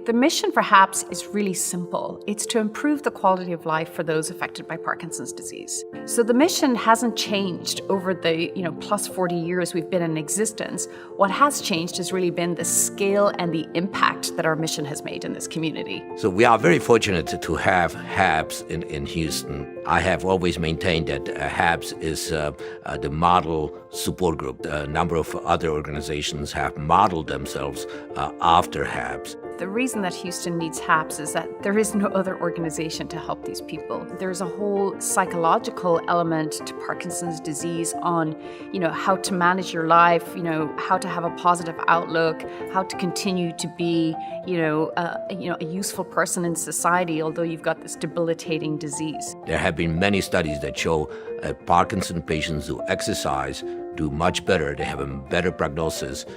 The mission for HAPS is really simple. It's to improve the quality of life for those affected by Parkinson's disease. So the mission hasn't changed over the plus 40 years we've been in existence. What has changed has really been the scale and the impact that our mission has made in this community. So we are very fortunate to have HAPS in Houston. I have always maintained that HAPS is the model support group. A number of other organizations have modeled themselves after HAPS. The reason that Houston needs HAPS is that there is no other organization to help these people. There's a whole psychological element to Parkinson's disease on, how to manage your life, how to have a positive outlook, how to continue to be, a useful person in society, although you've got this debilitating disease. There have been many studies that show Parkinson patients who exercise do much better. They have a better prognosis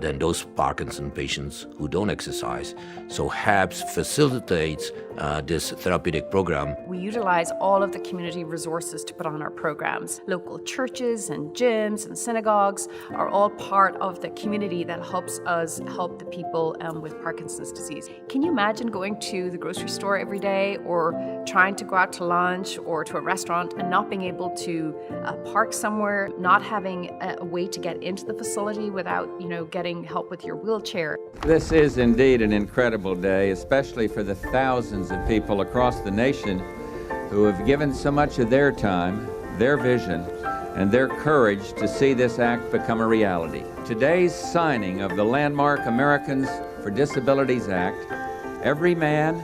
than those Parkinson patients who don't exercise. So HAPS facilitates this therapeutic program. We utilize all of the community resources to put on our programs. Local churches and gyms and synagogues are all part of the community that helps us help the people with Parkinson's disease. Can you imagine going to the grocery store every day or trying to go out to lunch or to a restaurant and not being able to park somewhere, not having a way to get into the facility without, getting help with your wheelchair? This is indeed an incredible day, especially for the thousands of people across the nation who have given so much of their time, their vision, and their courage to see this act become a reality. Today's signing of the landmark Americans for Disabilities Act, every man,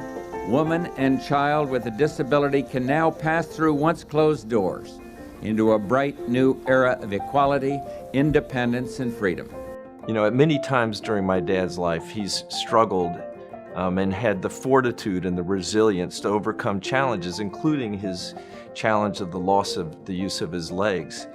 woman, and child with a disability can now pass through once closed doors into a bright new era of equality, independence, and freedom. At many times during my dad's life, he's struggled and had the fortitude and the resilience to overcome challenges, including his challenge of the loss of the use of his legs.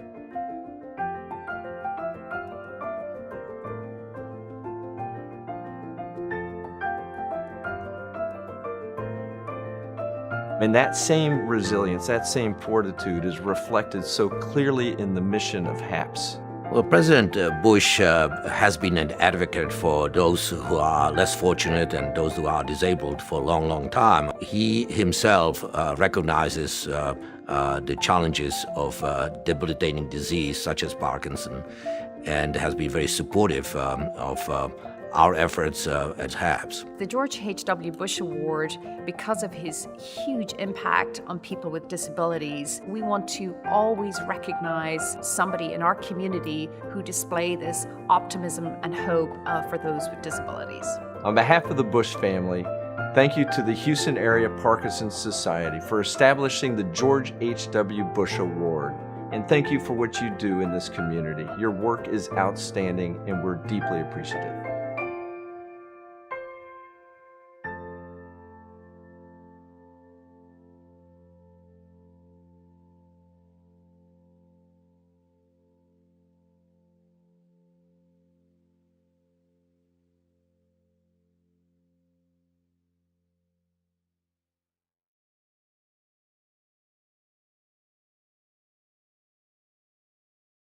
And that same resilience, that same fortitude is reflected so clearly in the mission of HAPS. Well, President Bush has been an advocate for those who are less fortunate and those who are disabled for a long, long time. He himself recognizes the challenges of debilitating disease such as Parkinson and has been very supportive of our efforts at HAPS. The George H.W. Bush Award, because of his huge impact on people with disabilities, we want to always recognize somebody in our community who display this optimism and hope for those with disabilities. On behalf of the Bush family, thank you to the Houston Area Parkinson's Society for establishing the George H.W. Bush Award. And thank you for what you do in this community. Your work is outstanding and we're deeply appreciative.